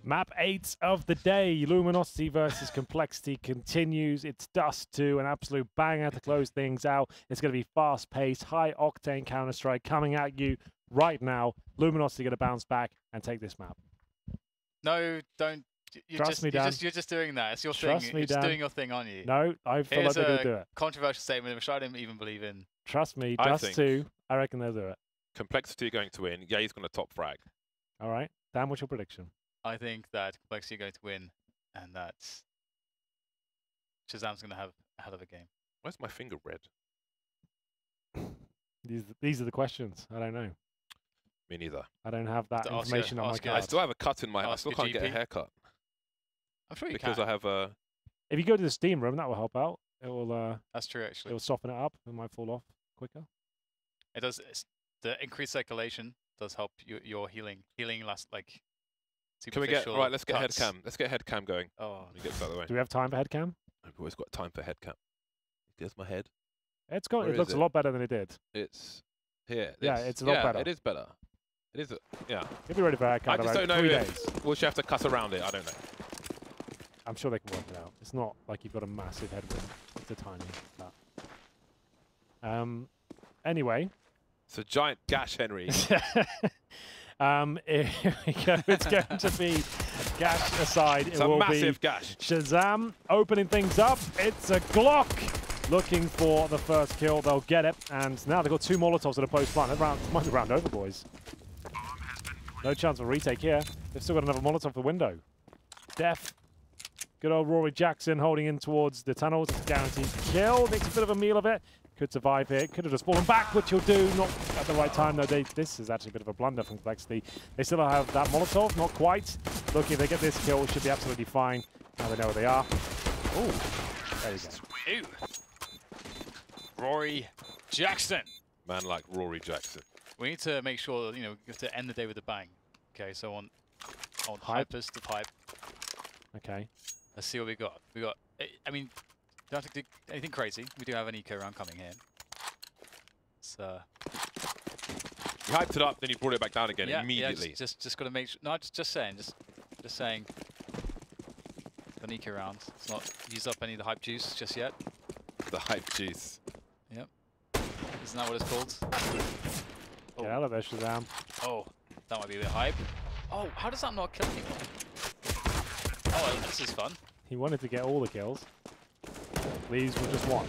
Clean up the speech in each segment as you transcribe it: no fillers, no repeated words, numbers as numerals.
Map 8 of the day, Luminosity versus Complexity continues. It's Dust2, an absolute banger to close things out. It's going to be fast-paced, high-octane Counter-Strike coming at you right now. Luminosity going to bounce back and take this map. No, don't. Trust me, Dan. You're just doing that. It's your Trust thing. me, You're just Dan. doing your thing, aren't you? No, I feel like they're going to do it. Controversial statement, which I don't even believe in. Trust me, I Dust2, I reckon they'll do it. Complexity going to win. Yeah, he's going to top frag. All right. Dan, what's your prediction? I think that Complexity are going to win, and that Shazam's going to have a hell of a game. Where's my finger red? These are the questions. I don't know. Me neither. I don't have that information on my card. I still have a cut in my. I still can't get a haircut. I'm sure you because can. I have a. If you go to the steam room, that will help out. It will. That's true, actually. It will soften it up. It might fall off quicker. It does. The increased circulation does help your healing. Healing lasts like. Can we get right? Let's get head cam. Let's get head cam going. Oh, get out of the way. Do we have time for head cam? I've always got time for head cam. There's my head. It looks a lot better than it did. It's here. Yeah, it's a lot better. It is better. It is. Yeah. You'll be ready for head cam. I just don't know 3 if days. we'll have to cut around it. I don't know. I'm sure they can work it out. It's not like you've got a massive headwind. It's a tiny that. Anyway. It's a giant gash, Henry. Here we go. It's going to be gash aside. It's a massive gash. Shazam opening things up. It's a Glock looking for the first kill. They'll get it. And now they've got 2 Molotovs at a post plant. Might be round over, boys. No chance of a retake here. They've still got another Molotov for window. Def. Good old Rory Jackson holding in towards the tunnels. It's a guaranteed kill. Makes a bit of a meal of it. Could survive here. Could have just fallen back, which he'll do. Not at the right time, though. This is actually a bit of a blunder from Complexity. They still have that Molotov. Not quite. Look, if they get this kill, it should be absolutely fine. Now they know where they are. Oh, there we go. Ew. Rory Jackson. Man like Rory Jackson. We need to make sure that, you have to end the day with a bang. Okay, so on hypers to pipe. Okay. Let's see what we got. We got. I mean, don't have to do anything crazy. We do have an eco round coming here. So. You hyped it up, then you brought it back down again immediately. Yeah, just got to make sure. No, just saying. Just saying. An eco round. It's not used up any of the hype juice just yet. The hype juice. Yep. Isn't that what it's called? Get out of there, Shazam. Oh, that might be a bit hype. Oh, how does that not kill anyone? Oh, this is fun. He wanted to get all the kills. Leaves with just 1.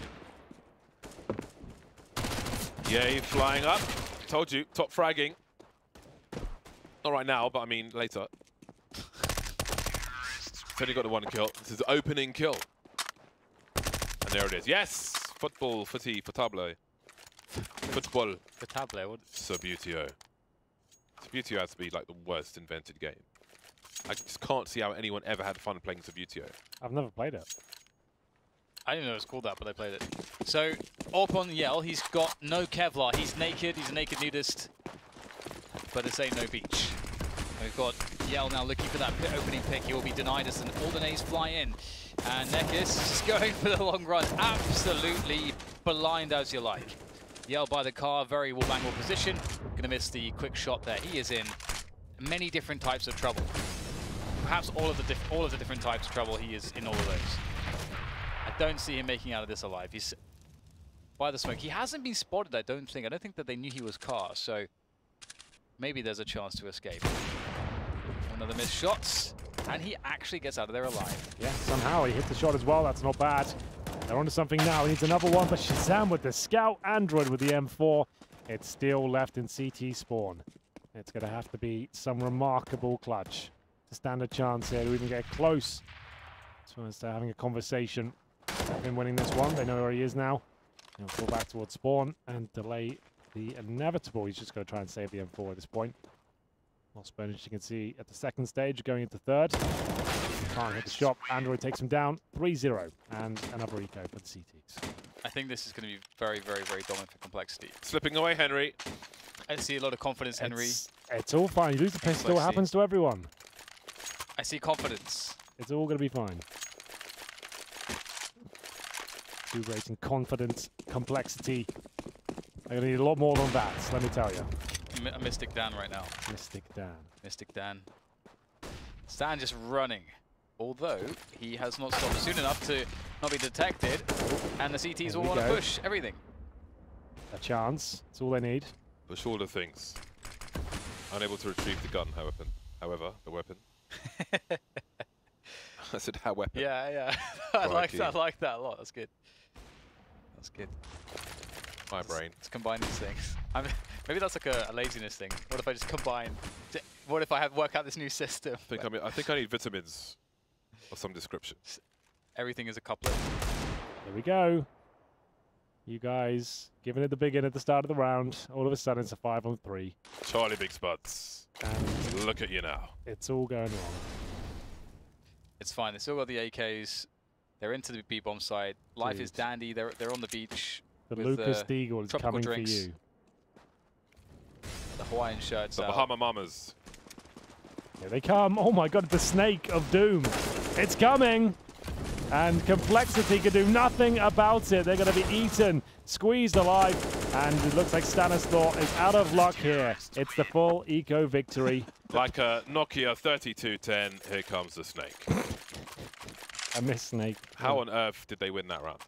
Yay, flying up. Told you, top fragging. Not right now, but I mean later. It's only got the 1 kill. This is the opening kill. And there it is. Yes! Football, footy, footable. Football. Footable, what? Subutio. Subutio has to be like the worst invented game. I just can't see how anyone ever had fun playing Subutio. I've never played it. I didn't know it was called that, but I played it. So, up on Yell, he's got no Kevlar. He's naked. He's a naked nudist. But this ain't no beach. We've got Yell now looking for that opening pick. He will be denied as all the nades fly in. And Nekis is going for the long run. Absolutely blind as you like. Yell by the car, very wall-bang-wall position. Gonna miss the quick shot there. He is in many different types of trouble. Perhaps all of the different types of trouble, he is in all of those. I don't see him making out of this alive. He's by the smoke. He hasn't been spotted, I don't think. I don't think that they knew he was car, so maybe there's a chance to escape. Another missed shots, and he actually gets out of there alive. Yeah, somehow he hit the shot as well. That's not bad. They're onto something now. He needs another one, but Shazam with the scout, Android with the M4. It's still left in CT spawn. It's going to have to be some remarkable clutch to stand a chance here to even get close to having a conversation. They've been winning this one. They know where he is now. He'll fall back towards spawn and delay the inevitable. He's just going to try and save the M4 at this point. Lost bonus, you can see at the 2nd stage, going into 3rd. Can't hit the shot. Android takes him down 3-0. And another eco for the CTs. I think this is going to be very, very, very dominant for Complexity. Slipping away, Henry. I see a lot of confidence, Henry. It's all fine. You lose the pistol. It happens to everyone. I see confidence. It's all going to be fine. Rating confidence, Complexity. They're going to need a lot more than that, let me tell you. Mystic Dan right now. Mystic Dan. Mystic Dan. Stan just running. Although, he has not stopped soon enough to not be detected. And the CTs all want to push everything. A chance. That's all they need. Push all the things. Unable to retrieve the gun, however, the weapon. I said, how weapon? Yeah, yeah. I like that a lot. That's good. That's good. My brain. Let's combine these things. Maybe that's like a laziness thing. What if I just combine? What if I work out this new system? I think I need vitamins of some description. Everything is a couplet. Here we go. You guys giving it the big in at the start of the round. All of a sudden, it's a 5-on-3. Charlie Big Spuds. And look at you now. It's all going wrong. It's fine. They still got the AKs. They're into the B-bomb side. Life is dandy. They're on the beach. The with, Lucas Deagle is coming drinks. for you. The Hawaiian shirts. The Bahama Mamas. Here they come. Oh my god, the snake of doom. It's coming. And Complexity can do nothing about it. They're going to be eaten, squeezed alive. And it looks like Stanislaw is out of luck here. It's the full eco victory. Like a Nokia 3210, here comes the snake. A miss snake. How on earth did they win that round?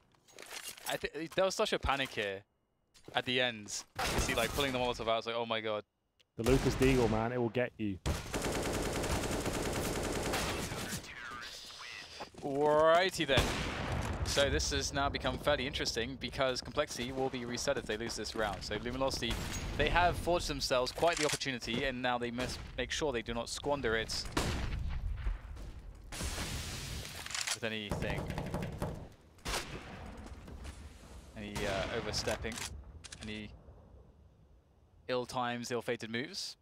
I think there was such a panic here at the end. You see, like, pulling the Molotov out. I was like, oh my god. The Lucas Deagle, man, it will get you. Alrighty then. So this has now become fairly interesting because Complexity will be reset if they lose this round. So Luminosity, they have forged themselves quite the opportunity, and now they must make sure they do not squander it with anything. Any overstepping, any ill-timed, ill-fated moves.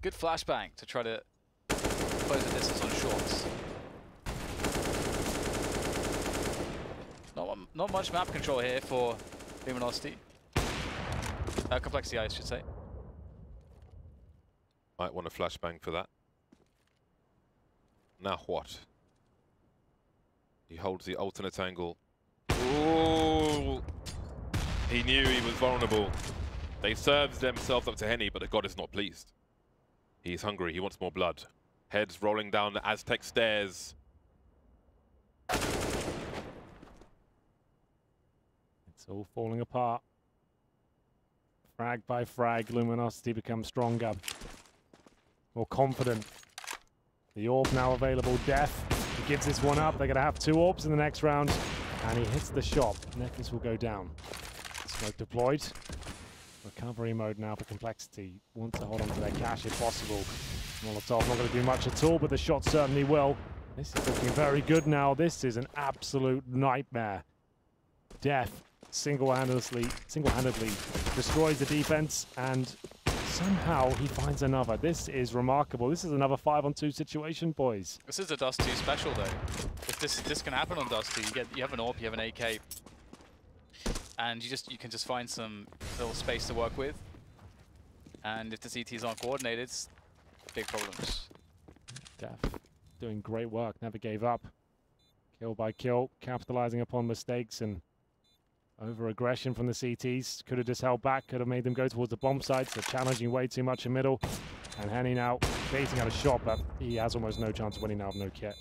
Good flashbang to try to close the distance on shorts. Not much map control here for Luminosity. Complexity, I should say. Might want a flashbang for that. Now what? He holds the alternate angle. Ooh! He knew he was vulnerable. They served themselves up to Henny, but the god is not pleased. He's hungry, he wants more blood. Heads rolling down the Aztec stairs. It's all falling apart. Frag by frag, Luminosity becomes stronger. More confident. The orb now available, Death. He gives this one up. They're going to have 2 orbs in the next round. And he hits the shot. Necklace will go down. Smoke deployed. Recovery mode now for Complexity. Want to hold on to their cash if possible. Molotov not going to do much at all, but the shot certainly will. This is looking very good now. This is an absolute nightmare. Death single-handedly destroys the defense, and somehow he finds another. This is remarkable. This is another 5-on-2 situation, boys. This is a Dust2 special, though. If this can happen on Dust2, you have an AWP, you have an AK, and you can just find some little space to work with. And if the CTs aren't coordinated, it's big problems. Death doing great work. Never gave up. Kill by kill, capitalizing upon mistakes and over-aggression from the CTs. Could have just held back, could have made them go towards the bomb sites. They're challenging way too much in middle. And Henny now facing out a shot, but he has almost no chance of winning now with no kit.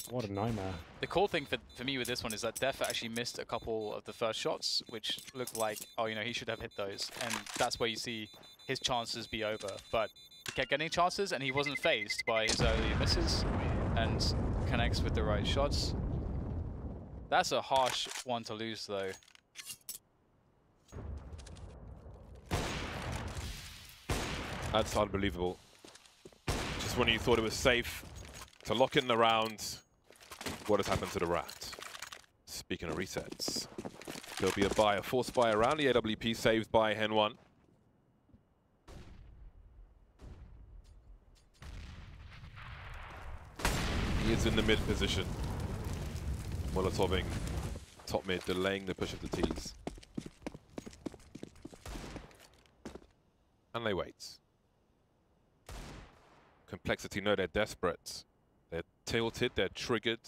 What a nightmare. The cool thing for me with this one is that Def actually missed a couple of the first shots, which looked like, oh, you know, he should have hit those. And that's where you see his chances be over. But he kept getting chances, and he wasn't phased by his early misses and connects with the right shots. That's a harsh one to lose, though. That's unbelievable. Just when you thought it was safe to lock in the round, what has happened to the rat? Speaking of resets, there'll be a forced buy around the AWP, saved by Hen1. He is in the mid position. Molotoving top mid, delaying the push of the T's. And they wait. Complexity know they're desperate. They're tilted, they're triggered.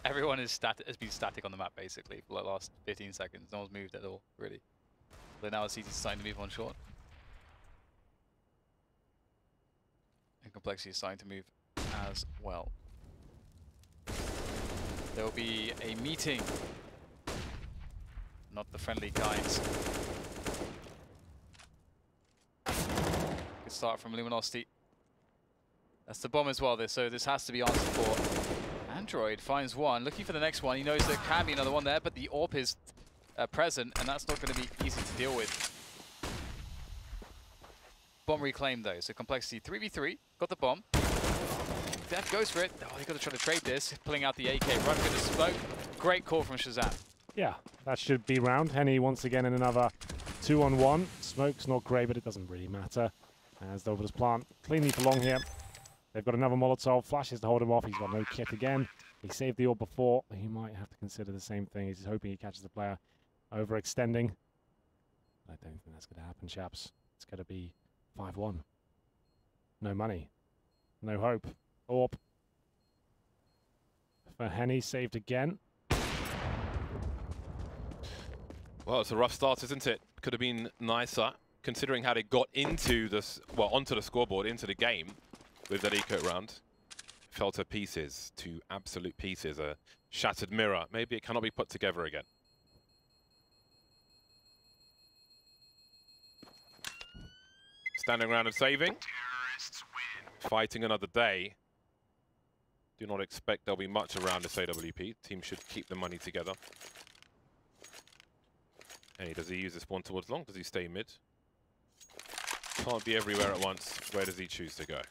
Everyone has been static on the map, basically, for the last 15 seconds. No one's moved at all, really. But now CT's starting to move on short. Complexity is starting to move as well. There will be a meeting. Not the friendly kind. Good start from Luminosity. That's the bomb as well, so this has to be answered for. Android finds one, looking for the next one. He knows there can be another one there, but the AWP is present, and that's not going to be easy to deal with. Bomb reclaimed though, so Complexity 3v3, got the bomb. Death goes for it. Oh, they got to try to trade this, pulling out the AK, run for the smoke. Great call from Shazam. Yeah, that should be round. Henny once again in another 2-on-1. Smoke's not great, but it doesn't really matter. As the Overless plant cleanly for long here. They've got another Molotov, flashes to hold him off. He's got no kit again. He saved the AWP before. He might have to consider the same thing. He's hoping he catches the player overextending. I don't think that's going to happen, chaps. It's going to be 5-1. No money. No hope. AWP for Henny, saved again. Well, it's a rough start, isn't it? Could have been nicer, considering how they got into this, well, onto the scoreboard, into the game with that eco round. Fell to pieces, to absolute pieces. A shattered mirror. Maybe it cannot be put together again. Standing around and saving. Fighting another day. Do not expect there'll be much around this AWP. Team should keep the money together. Hey, does he use the spawn towards long? Does he stay mid? Can't be everywhere at once. Where does he choose to go?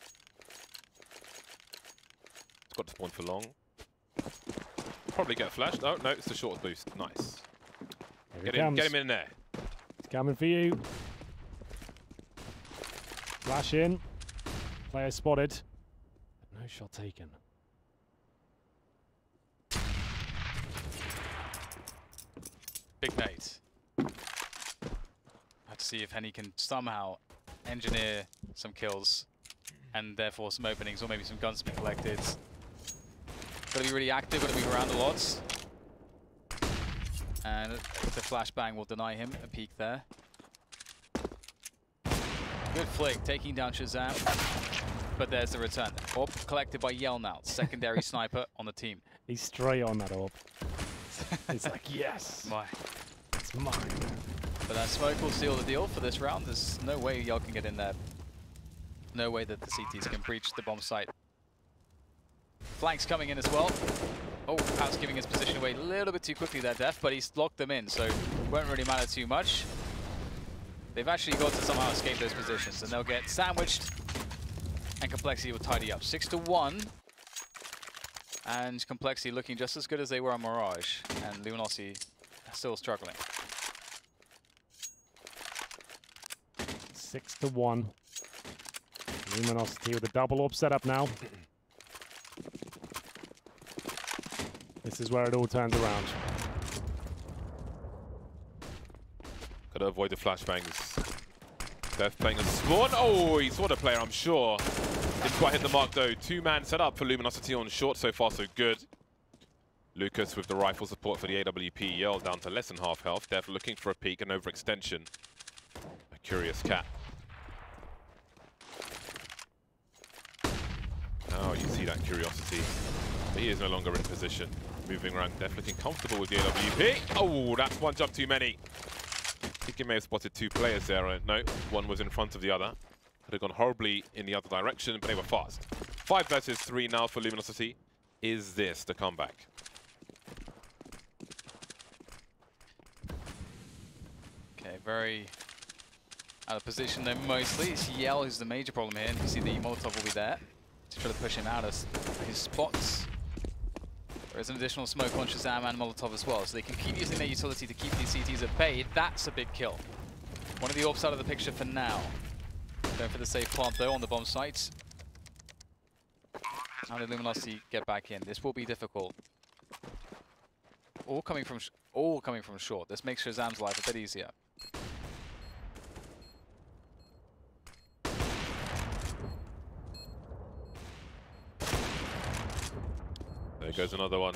He's got the spawn for long. Probably get flashed. Oh, no, it's the short boost. Nice. Get him in there. It's coming for you. Flash in. Player spotted. No shot taken. Big nate. Have to see if Henny can somehow engineer some kills and therefore some openings or maybe some guns to be collected. Got to be really active, got to move around a lot. And the flashbang will deny him a peek there. Good flick, taking down Shazam. But there's the return. AWP collected by Yell now, secondary sniper on the team. He's straight on that AWP. It's like, yes, it's mine. But that smoke will seal the deal for this round. There's no way Yell can get in there. No way that the CTs can breach the bomb site. Flanks coming in as well. Oh, perhaps giving his position away a little bit too quickly there, Def, but he's locked them in, so it won't really matter too much. They've actually got to somehow escape those positions, and they'll get sandwiched, and Complexity will tidy up. 6-1, and Complexity looking just as good as they were on Mirage, and Luminosity still struggling. 6-1. Luminosity with a double AWP setup now. This is where it all turns around. Gotta avoid the flashbangs. Death playing a spawn. Oh, he saw the player, I'm sure. Didn't quite hit the mark though. Two-man setup for Luminosity on short. So far, so good. Lucas with the rifle support for the AWP. Yell down to less than half health. Death looking for a peek and overextension. A curious cat. Oh, you see that curiosity. But he is no longer in position. Moving around, Death looking comfortable with the AWP. Oh, that's one jump too many. I think he may have spotted two players there. No, one was in front of the other. Could have gone horribly in the other direction, but they were fast. 5 versus 3 now for Luminosity. Is this the comeback? Okay, very out of position there mostly. It's Yell who's the major problem here, and you see the Molotov will be there to try to push him out of his spots. There is an additional smoke on Shazam and Molotov as well, so they can keep using their utility to keep these CTs at bay. That's a big kill. One of the AWPs out of the picture for now. Going for the safe plant though on the bomb sites. How did Luminosity get back in? This will be difficult. All coming from short. This makes Shazam's life a bit easier. There goes another one.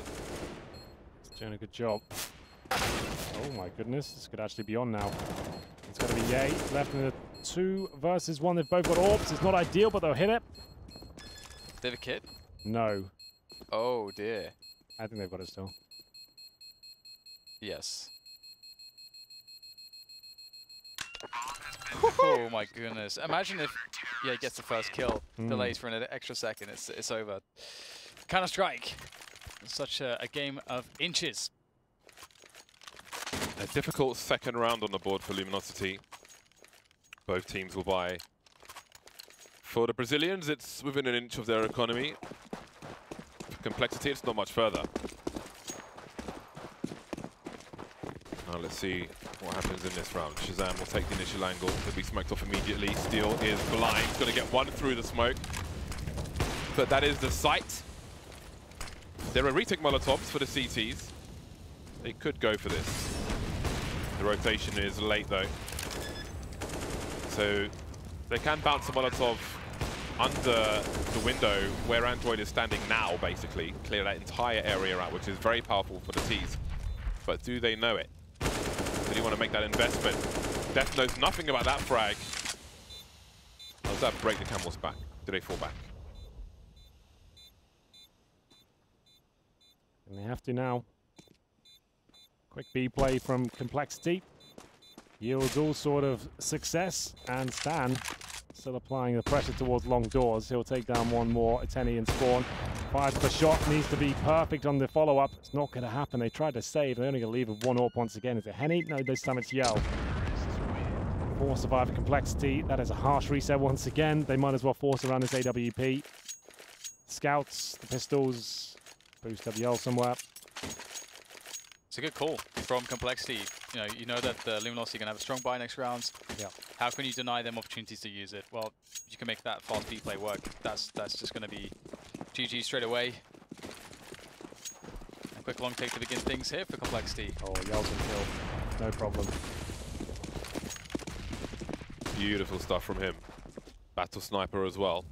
He's doing a good job. Oh my goodness, this could actually be on now. It's going to be Ye left in the 2 versus 1. They've both got AWPs. It's not ideal, but they'll hit it. They have a kit? No. Oh dear. I think they've got it still. Yes. Oh my goodness. Imagine if he gets the first kill, delays for an extra second, it's over. Counter-Strike. Such a game of inches. A difficult second round on the board for Luminosity. Both teams will buy. For the Brazilians, it's within an inch of their economy. For Complexity, it's not much further. Now let's see what happens in this round. Shazam will take the initial angle. He'll be smoked off immediately. Steel is blind. He's going to get one through the smoke. But that is the sight. There are retake Molotovs for the CTs. They could go for this. The rotation is late though. So they can bounce a Molotov under the window where Android is standing now, basically. Clear that entire area out, which is very powerful for the Ts. But do they know it? Do you want to make that investment? Death knows nothing about that frag. Or does that break the camel's back? Do they fall back? And they have to now. Quick B play from Complexity. Yields all sort of success. And Stan still applying the pressure towards long doors. He'll take down one more. Ateni and Spawn. Fires the shot. Needs to be perfect on the follow-up. It's not going to happen. They tried to save. They're only going to leave with one AWP once again. Is it Henny? No, this time it's Yell. 4 survivor Complexity. That is a harsh reset once again. They might as well force around this AWP. Scouts, the pistols. Boost up Yell somewhere. It's a good call from Complexity. You know that the Luminosity are going to have a strong buy next round. Yeah. How can you deny them opportunities to use it? Well, you can make that fast B play work. That's just going to be GG straight away. A quick long take to begin things here for Complexity. Oh, Yell's can kill. No problem. Beautiful stuff from him. Battle sniper as well.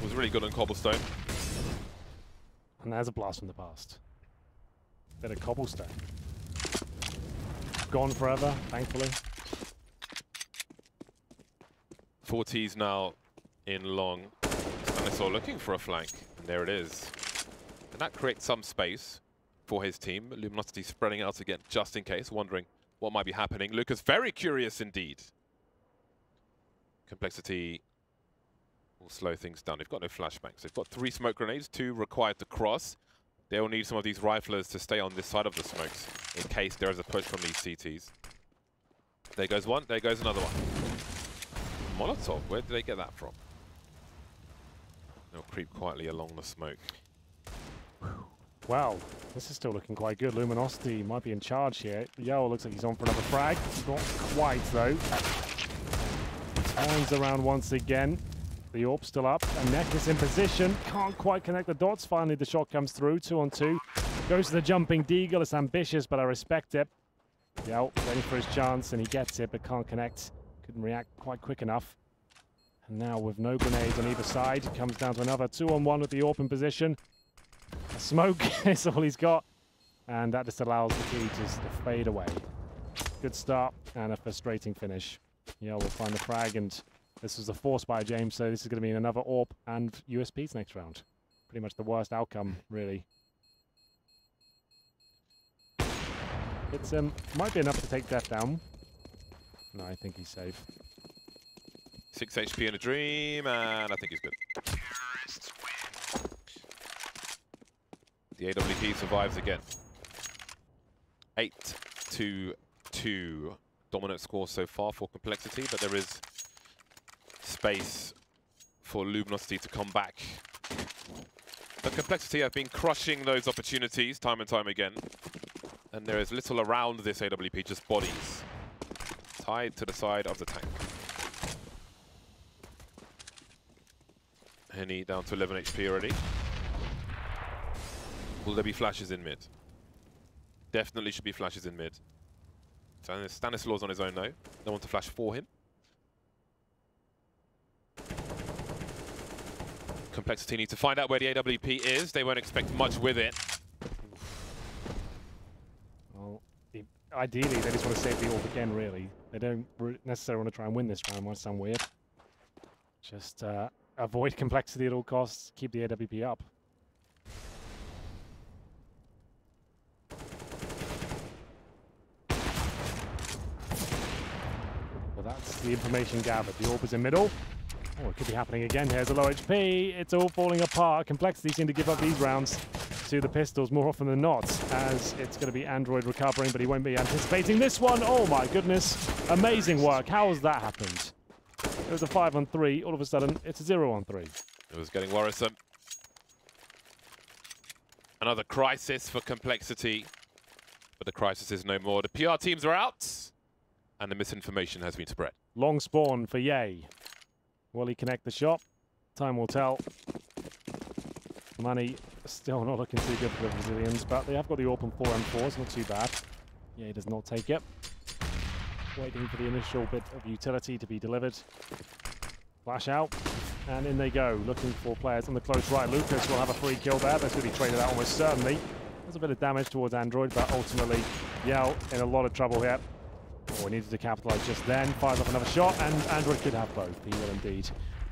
Was really good on cobblestone. And there's a blast from the past. Bit of cobblestone. Gone forever, thankfully. 4 Ts now in long. Stanislaw looking for a flank, and there it is. And that creates some space for his team. Luminosity spreading out again, just in case, wondering what might be happening. Lucas very curious indeed. Complexity will slow things down. They've got no flashbangs. They've got 3 smoke grenades, 2 required to cross. They'll need some of these riflers to stay on this side of the smokes in case there is a push from these CTs. There goes one, there goes another one. Molotov, where did they get that from? They'll creep quietly along the smoke. Wow, this is still looking quite good. Luminosity might be in charge here. Yell looks like he's on for another frag. Not quite though. Turns around once again. The AWP's still up, and Neck is in position. Can't quite connect the dots. Finally, the shot comes through. 2 on 2. Goes to the jumping Deagle. It's ambitious, but I respect it. Yell waiting for his chance, and he gets it, but can't connect. Couldn't react quite quick enough. And now, with no grenades on either side, it comes down to another 2 on 1 with the AWP in position. A smoke is all he's got, and that just allows the T just to fade away. Good start, and a frustrating finish. Yell will find the frag, and this was a force by James, so this is going to be another AWP and USPs next round. Pretty much the worst outcome, really. It's might be enough to take Death down. No, I think he's safe. 6 HP in a dream, and I think he's good. The AWP survives again. 8-2-2. Dominant score so far for Complexity, but there is space for Luminosity to come back. But Complexity have been crushing those opportunities time and time again. And there is little around this AWP, just bodies. Tied to the side of the tank. Henny down to 11 HP already. Will there be flashes in mid? Definitely should be flashes in mid. Stanislaw's on his own though. No one to flash for him. Complexity need to find out where the AWP is. They won't expect much with it. Well, ideally, they just want to save the AWP again, really. They don't necessarily want to try and win this round. Might sound weird. Just avoid complexity at all costs, keep the AWP up. Well, that's the information gathered. The AWP is in middle. Oh, it could be happening again. Here's a low HP. It's all falling apart. Complexity seem to give up these rounds to the pistols more often than not, as it's going to be Android recovering, but he won't be anticipating this one. Oh my goodness. Amazing work. How has that happened? It was a 5-on-3. All of a sudden, it's a 0-on-3. It was getting worrisome. Another crisis for Complexity, but the crisis is no more. The PR teams are out, and the misinformation has been spread. Long spawn for Ye. Will he connect the shot? Time will tell. Money still not looking too good for the Brazilians, but they have got the open 4M4s, not too bad. Ye does not take it. Waiting for the initial bit of utility to be delivered. Flash out, and in they go, looking for players on the close right. Lucas will have a free kill there. That's going to be traded out almost certainly. There's a bit of damage towards Android, but ultimately Yell in a lot of trouble here. Oh, we needed to capitalize just then. Fires off another shot, and Android could have both. He will indeed.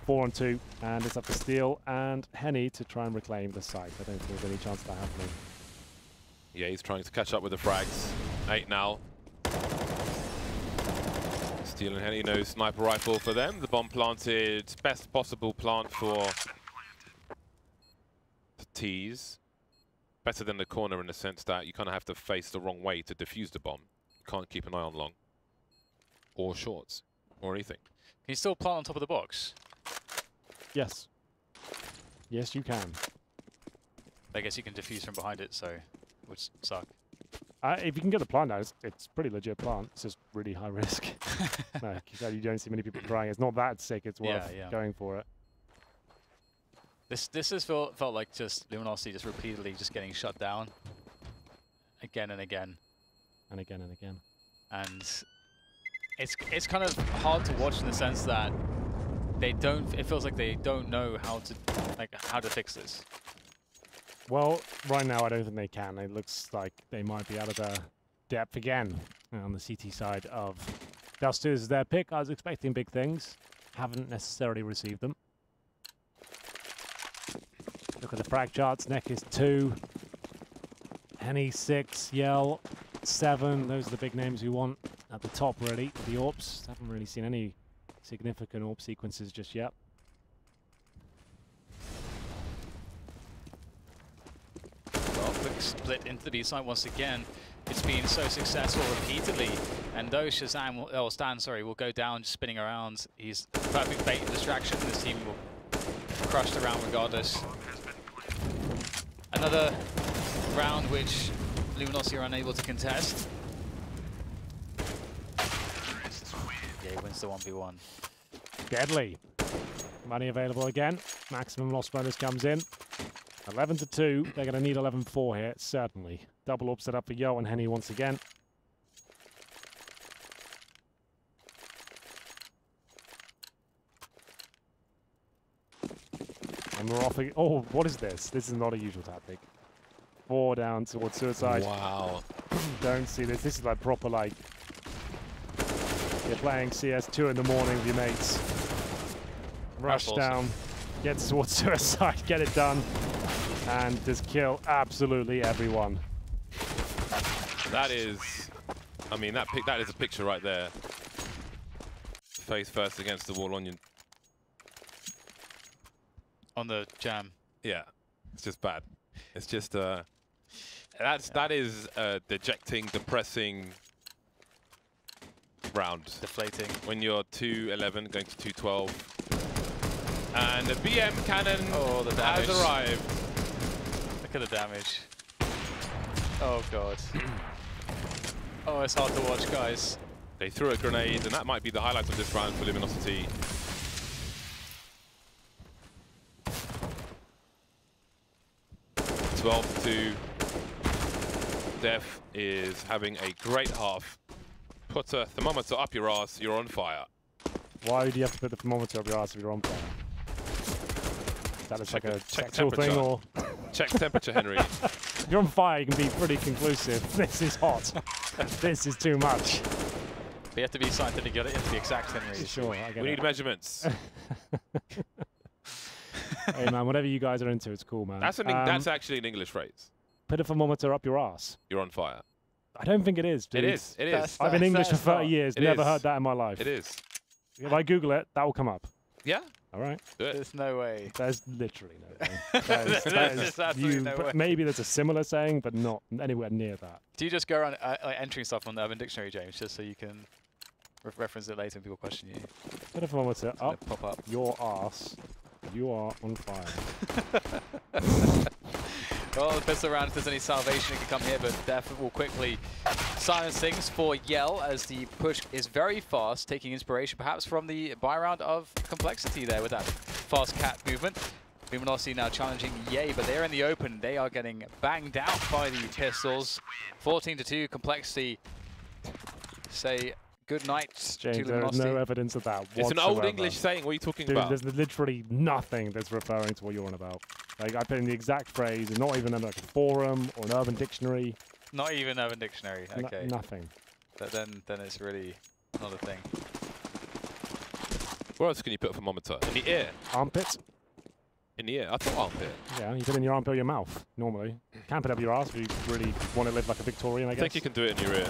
4-on-2, and it's up to Steele and Henny to try and reclaim the site. I don't think there's any chance of that happening. Yeah, he's trying to catch up with the frags. 8 now. Steele and Henny, no sniper rifle for them. The bomb planted, best possible plant for the T's. Better than the corner in the sense that you kind of have to face the wrong way to defuse the bomb. You can't keep an eye on long. Or shorts. Or anything. Can you still plant on top of the box? Yes. Yes, you can. I guess you can defuse from behind it, so it would suck. If you can get the plant out, it's pretty legit plant. It's just really high risk. No, you don't see many people trying. It's not that sick. It's worth going for it. This has felt like just Luminosity just repeatedly just getting shut down. Again and again. And again and again. And it's kind of hard to watch in the sense that they don't. It feels like they don't know how to fix this. Well, right now I don't think they can. It looks like they might be out of their depth again on the CT side of Dust2 is their pick. I was expecting big things. Haven't necessarily received them. Look at the frag charts. Neck is 2. Henny 6. Yell 7. Those are the big names we want at the top, really. The AWPs. Haven't really seen any significant AWP sequences just yet. Well, quick split into the B side once again. It's been so successful repeatedly, and though Stan will go down just spinning around, he's perfect bait and distraction. This team will crush the round regardless. Another round which Luminosity are unable to contest. Yeah, he wins the 1v1. Deadly. Money available again. Maximum loss bonus comes in. 11-2. They're going to need 11-4 here, certainly. Double up set up for Yo and Henny once again. And we're off again. Oh, what is this? This is not a usual tactic. 4 down towards suicide. Wow. Don't see this. This is like proper, like, you're playing CS 2 in the morning with your mates. Rush down, get towards suicide, get it done, and just kill absolutely everyone. That is, I mean, that is a picture right there. Face first against the wall onion. On the jam. Yeah, it's just bad. It's just that is dejecting, depressing round. Deflating. When you're 2-11 going to 2-12. And the BM cannon has arrived. Look at the damage. Oh god. Oh, it's hard to watch, guys. They threw a grenade, and that might be the highlight of this round for Luminosity. (12-2). Def is having a great half. Put a thermometer up your ass, you're on fire. Why do you have to put the thermometer up your ass if you're on fire? That is like a sexual thing, or check temperature, Henry. If you're on fire, you can be pretty conclusive. This is hot. This is too much. But you have to be scientific. You have to be exact, Henry. Sure, I get it. We need measurements. Hey man, whatever you guys are into, it's cool, man. That's actually an English phrase. Put a thermometer up your ass. You're on fire. I don't think it is, dude. It is. It is. I've been English for 30 years. Never heard that in my life. It is. If I Google it, that will come up. Yeah. All right. There's no way. There's literally no way. There's absolutely no way. Maybe there's a similar saying, but not anywhere near that. Do you just go around entering stuff on the Urban Dictionary, James, just so you can reference it later when people question you? Put a thermometer up Pop up. your ass. You are on fire. Well, the pistol round, if there's any salvation, it can come here, but Def will quickly silence things for Yell as the push is very fast, taking inspiration perhaps from the buy round of Complexity there with that fast cat movement. Luminosity now challenging Ye, but they're in the open. They are getting banged out by the pistols. 14-2, Complexity say good night to James, there is Luminosity. no evidence of that whatsoever. It's an old English saying. What are you talking Dude, about? there's literally nothing that's referring to what you're on about. Like, I put in the exact phrase, and not even in like a forum or an Urban Dictionary. Not even Urban Dictionary, okay. Nothing. But then it's really not a thing. Where else can you put a thermometer? In the ear? Armpit? In the ear? I thought armpit. Yeah, you put it in your armpit or your mouth, normally. Can't put it up your ass if you really want to live like a Victorian, I guess. I think you can do it in your ear.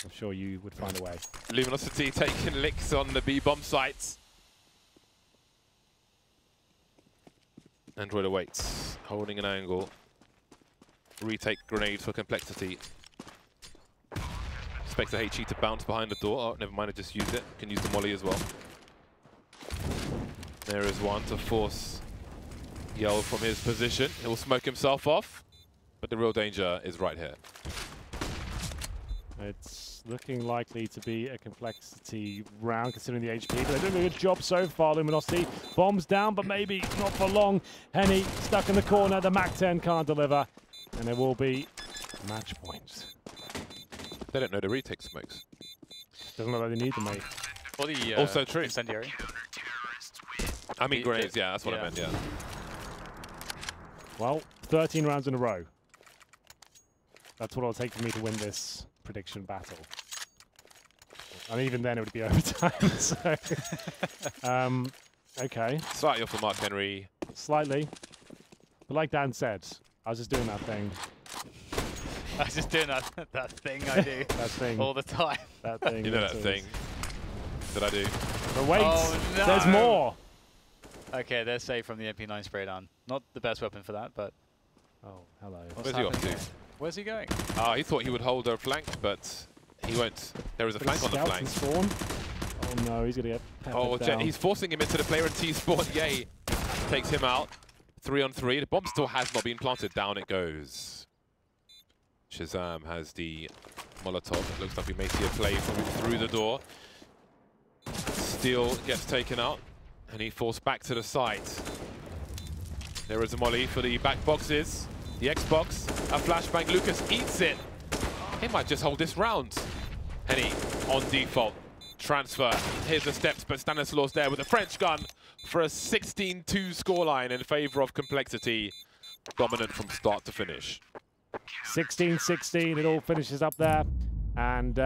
I'm sure you would find a way. Luminosity taking licks on the B-bomb sites. Android awaits, holding an angle. Retake grenade for Complexity. Expects the HE to bounce behind the door. Oh, never mind, I just used it. Can use the molly as well. There is one to force Yell from his position. He'll smoke himself off, but the real danger is right here. It's looking likely to be a Complexity round, considering the HP, but they're doing a good job so far, Luminosity. Bombs down, but maybe not for long. Henny stuck in the corner. The MAC-10 can't deliver, and there will be match points. They don't know the retake smokes. Doesn't look like they need them, mate. Or the also true. incendiary. I mean grenades, yeah, that's what I meant, yeah. Well, 13 rounds in a row. That's what it'll take for me to win this prediction battle. And even then it would be overtime, so... okay. Slightly off the mark, Henry. Slightly. But like Dan said, I was just doing that thing. I was just doing that thing I do. That thing. All the time. That thing. You know that thing that I do. But wait, oh, no. there's more! Okay, they're safe from the MP9 spray down. Not the best weapon for that, but... Oh, hello. Where's he off to? Where's he going? He thought he would hold a flank, but he won't. There is a flank on the flank. Spawn. Oh no, he's gonna get peppered down. He's forcing him into the player and T-spawn. Yay. Takes him out. 3-on-3. The bomb still has not been planted. Down it goes. Shazam has the Molotov. It looks like we may see a play from through the door. Steel gets taken out, and he falls back to the site. There is a molly for the back boxes. The Xbox, a flashbang. Lucas eats it. He might just hold this round. Henny on default. Transfer. Here's the steps, but Stanislaus there with a French gun for a 16-2 scoreline in favor of Complexity. Dominant from start to finish. 16-16, it all finishes up there. And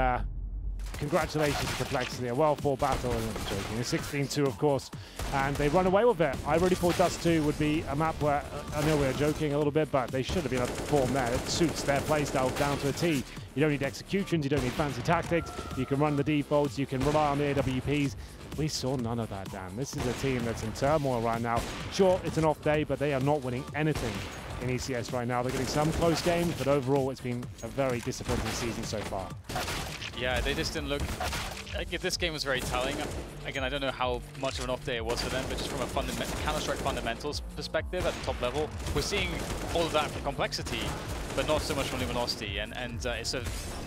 congratulations to Complexity, a well-fought battle. I'm joking. It's 16-2, of course, and they run away with it. I really thought Dust2 would be a map where, I know we're joking a little bit, but they should have been able to perform there. It suits their playstyle down to a T. You don't need executions, you don't need fancy tactics, you can run the defaults, you can rely on the AWPs. We saw none of that, Dan. This is a team that's in turmoil right now. Sure, it's an off day, but they are not winning anything in ECS right now. They're getting some close games, but overall it's been a very disappointing season so far. Yeah, they just didn't look... Like, this game was very telling. Again, I don't know how much of an off day it was for them, but just from a Counter-Strike fundamentals perspective at the top level, we're seeing all of that from Complexity, but not so much from Luminosity. And it's a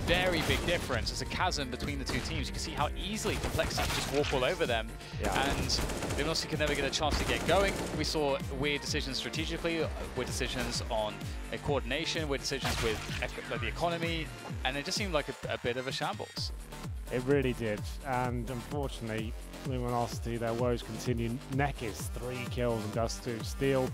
very big difference. It's a chasm between the two teams. You can see how easily Complexity just walk all over them. Yeah. And Luminosity could never get a chance to get going. We saw weird decisions strategically, weird decisions on coordination, weird decisions with the economy, and it just seemed like a bit of a shambles. It really did, and unfortunately, Luminosity, their woes continue. Neck is 3 kills and Dust2. Steel,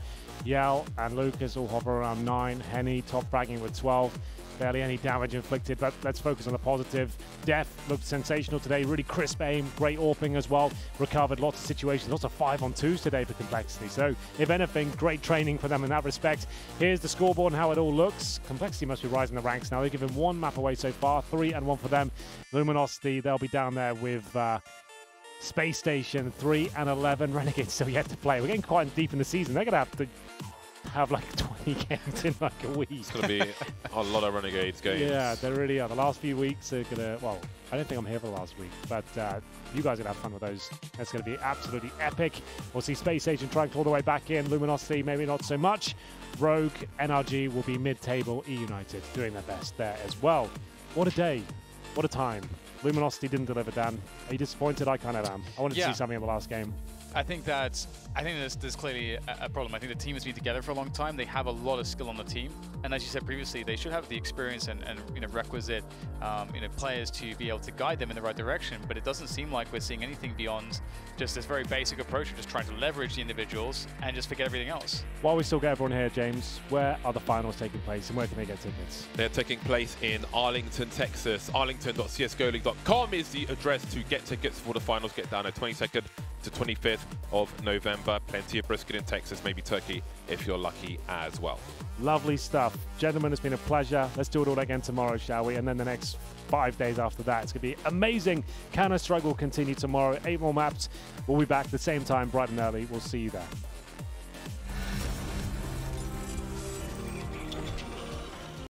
Yell, and Lucas all hover around 9. Henny top fragging with 12. Barely any damage inflicted, but let's focus on the positive. Def looked sensational today, really crisp aim, great AWPing as well. Recovered lots of situations, lots of 5-on-2s today for Complexity. So, if anything, great training for them in that respect. Here's the scoreboard and how it all looks. Complexity must be rising the ranks now. They've given 1 map away so far, 3 and 1 for them. Luminosity, they'll be down there with Space Station, 3 and 11. Renegades still yet to play. We're getting quite deep in the season. They're going to have like 20 games in like a week. It's going to be a lot of Renegades games. Yeah, they really are. The last few weeks are going to, well, I don't think I'm here for the last week, but you guys are going to have fun with those. That's going to be absolutely epic. We'll see Space Station trying all the way back in. Luminosity, maybe not so much. Rogue, NRG will be mid-table. E United doing their best there as well. What a day. What a time. Luminosity didn't deliver, Dan. Are you disappointed? I kind of am. I wanted to see something in the last game. I think there's clearly a problem. I think the team has been together for a long time. They have a lot of skill on the team, and as you said previously, they should have the experience and requisite players to be able to guide them in the right direction. But it doesn't seem like we're seeing anything beyond just this very basic approach of just trying to leverage the individuals and just forget everything else. While we still get everyone here, James, where are the finals taking place and where can they get tickets? They're taking place in Arlington, Texas. Arlington.csgoleague.com is the address to get tickets for the finals. Get down at 22nd to 25th of November. Plenty of brisket in Texas, maybe turkey if you're lucky as well. Lovely stuff. Gentlemen, it's been a pleasure. Let's do it all again tomorrow, shall we? And then the next 5 days after that, it's going to be amazing. Counter-Strike will continue tomorrow. 8 more maps. We'll be back at the same time, bright and early. We'll see you there.